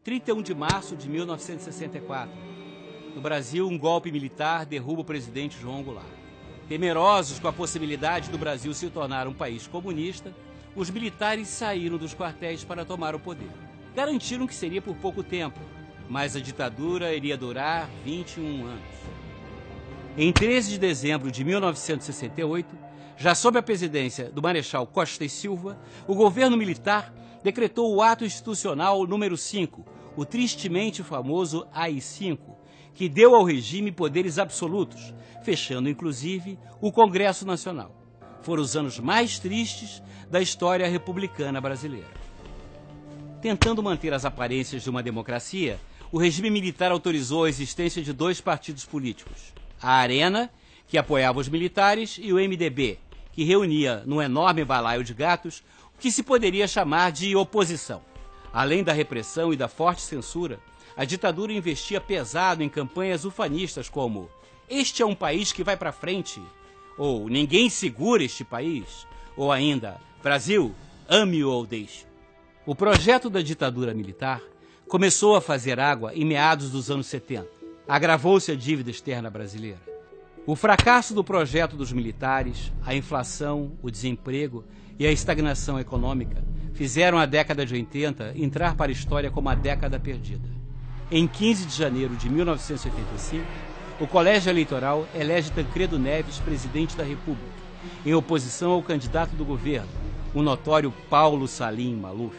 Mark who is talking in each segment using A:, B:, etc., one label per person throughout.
A: 31 de março de 1964. No Brasil, um golpe militar derruba o presidente João Goulart. Temerosos com a possibilidade do Brasil se tornar um país comunista, os militares saíram dos quartéis para tomar o poder. Garantiram que seria por pouco tempo, mas a ditadura iria durar 21 anos. Em 13 de dezembro de 1968, já sob a presidência do Marechal Costa e Silva, o governo militar decretou o Ato Institucional número 5, o tristemente famoso AI-5, que deu ao regime poderes absolutos, fechando inclusive o Congresso Nacional. Foram os anos mais tristes da história republicana brasileira. Tentando manter as aparências de uma democracia, o regime militar autorizou a existência de dois partidos políticos: a Arena, que apoiava os militares, e o MDB, que reunia num enorme balaio de gatos o que se poderia chamar de oposição. Além da repressão e da forte censura, a ditadura investia pesado em campanhas ufanistas como "Este é um país que vai para frente", ou "Ninguém segura este país", ou ainda "Brasil, ame-o ou deixe". O projeto da ditadura militar começou a fazer água em meados dos anos 70. Agravou-se a dívida externa brasileira. O fracasso do projeto dos militares, a inflação, o desemprego e a estagnação econômica fizeram a década de 80 entrar para a história como a década perdida. Em 15 de janeiro de 1985, o Colégio Eleitoral elege Tancredo Neves presidente da República, em oposição ao candidato do governo, o notório Paulo Salim Maluf.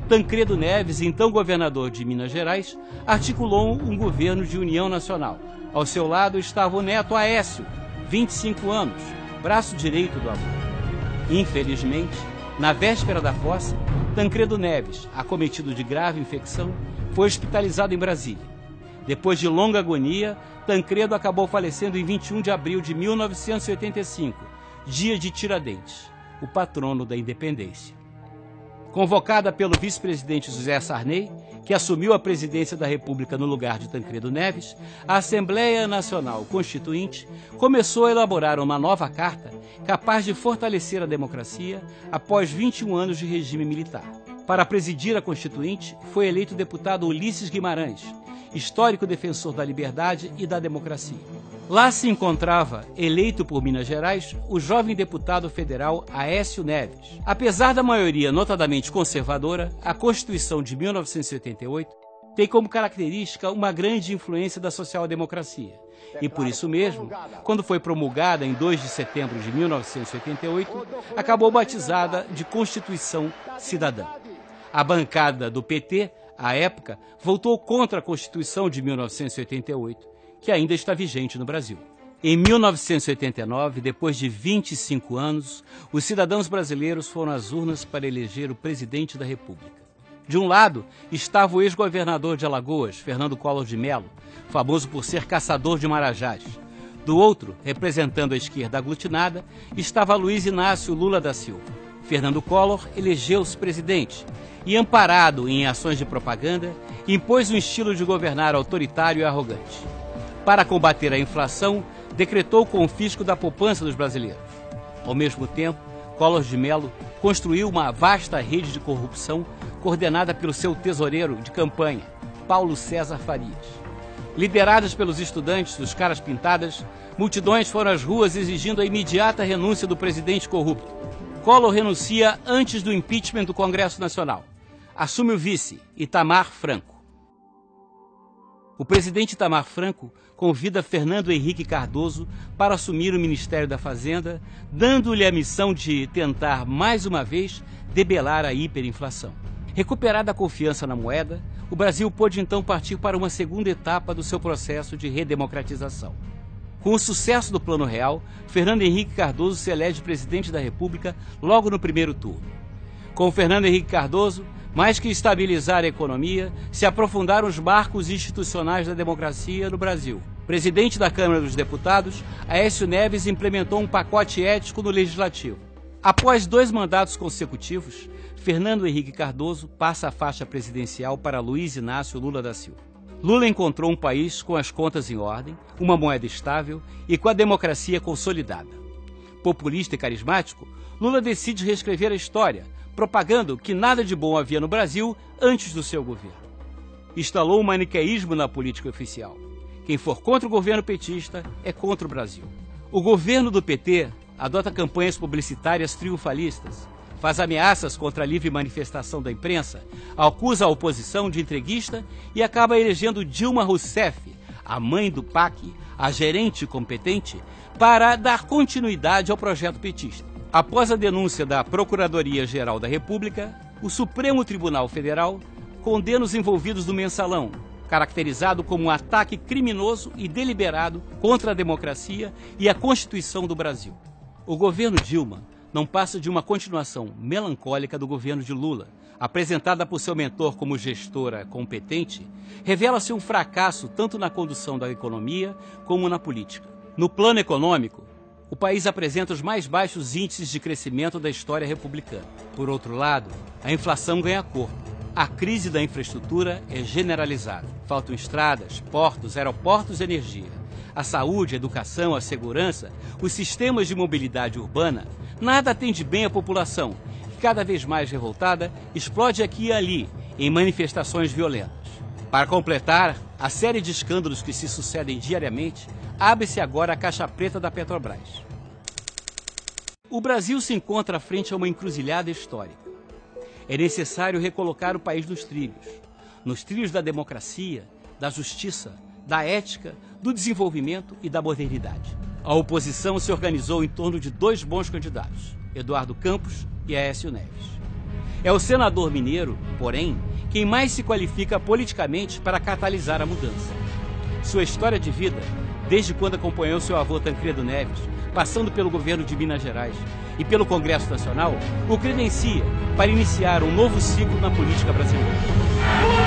A: Tancredo Neves, então governador de Minas Gerais, articulou um governo de união nacional. Ao seu lado estava o neto Aécio, 25 anos, braço direito do avô. Infelizmente, na véspera da posse, Tancredo Neves, acometido de grave infecção, foi hospitalizado em Brasília. Depois de longa agonia, Tancredo acabou falecendo em 21 de abril de 1985, dia de Tiradentes, o patrono da independência. Convocada pelo vice-presidente José Sarney, que assumiu a presidência da República no lugar de Tancredo Neves, a Assembleia Nacional Constituinte começou a elaborar uma nova carta capaz de fortalecer a democracia após 21 anos de regime militar. Para presidir a Constituinte, foi eleito o deputado Ulisses Guimarães, histórico defensor da liberdade e da democracia. Lá se encontrava, eleito por Minas Gerais, o jovem deputado federal Aécio Neves. Apesar da maioria notadamente conservadora, a Constituição de 1988 tem como característica uma grande influência da social-democracia. E por isso mesmo, quando foi promulgada em 2 de setembro de 1988, acabou batizada de Constituição Cidadã. A bancada do PT, à época, votou contra a Constituição de 1988, que ainda está vigente no Brasil. Em 1989, depois de 25 anos, os cidadãos brasileiros foram às urnas para eleger o presidente da República. De um lado estava o ex-governador de Alagoas, Fernando Collor de Mello, famoso por ser caçador de marajás. Do outro, representando a esquerda aglutinada, estava Luiz Inácio Lula da Silva. Fernando Collor elegeu-se presidente e, amparado em ações de propaganda, impôs um estilo de governar autoritário e arrogante. Para combater a inflação, decretou o confisco da poupança dos brasileiros. Ao mesmo tempo, Collor de Mello construiu uma vasta rede de corrupção coordenada pelo seu tesoureiro de campanha, Paulo César Farias. Lideradas pelos estudantes dos Caras Pintadas, multidões foram às ruas exigindo a imediata renúncia do presidente corrupto. Collor renuncia antes do impeachment do Congresso Nacional. Assume o vice, Itamar Franco. O presidente Itamar Franco convida Fernando Henrique Cardoso para assumir o Ministério da Fazenda, dando-lhe a missão de tentar, mais uma vez, debelar a hiperinflação. Recuperada a confiança na moeda, o Brasil pôde então partir para uma segunda etapa do seu processo de redemocratização. Com o sucesso do Plano Real, Fernando Henrique Cardoso se elege presidente da República logo no primeiro turno. Com Fernando Henrique Cardoso, mais que estabilizar a economia, se aprofundaram os marcos institucionais da democracia no Brasil. Presidente da Câmara dos Deputados, Aécio Neves implementou um pacote ético no Legislativo. Após 2 mandatos consecutivos, Fernando Henrique Cardoso passa a faixa presidencial para Luiz Inácio Lula da Silva. Lula encontrou um país com as contas em ordem, uma moeda estável e com a democracia consolidada. Populista e carismático, Lula decide reescrever a história, propagando que nada de bom havia no Brasil antes do seu governo. instalou o maniqueísmo na política oficial. Quem for contra o governo petista é contra o Brasil. O governo do PT adota campanhas publicitárias triunfalistas, faz ameaças contra a livre manifestação da imprensa, acusa a oposição de entreguista e acaba elegendo Dilma Rousseff, a mãe do PAC, a gerente competente, para dar continuidade ao projeto petista. Após a denúncia da Procuradoria-Geral da República, o Supremo Tribunal Federal condena os envolvidos no mensalão, caracterizado como um ataque criminoso e deliberado contra a democracia e a Constituição do Brasil. O governo Dilma não passa de uma continuação melancólica do governo de Lula. Apresentada por seu mentor como gestora competente, revela-se um fracasso tanto na condução da economia como na política. No plano econômico, o país apresenta os mais baixos índices de crescimento da história republicana. Por outro lado, a inflação ganha corpo. A crise da infraestrutura é generalizada. Faltam estradas, portos, aeroportos e energia. A saúde, a educação, a segurança, os sistemas de mobilidade urbana, nada atende bem a população, que cada vez mais revoltada, explode aqui e ali em manifestações violentas. Para completar a série de escândalos que se sucedem diariamente, abre-se agora a caixa preta da Petrobras. O Brasil se encontra frente a uma encruzilhada histórica. É necessário recolocar o país nos trilhos da democracia, da justiça, da ética, do desenvolvimento e da modernidade. A oposição se organizou em torno de dois bons candidatos, Eduardo Campos e Aécio Neves. É o senador mineiro, porém, quem mais se qualifica politicamente para catalisar a mudança. Sua história de vida, desde quando acompanhou seu avô Tancredo Neves, passando pelo governo de Minas Gerais e pelo Congresso Nacional, o credencia para iniciar um novo ciclo na política brasileira.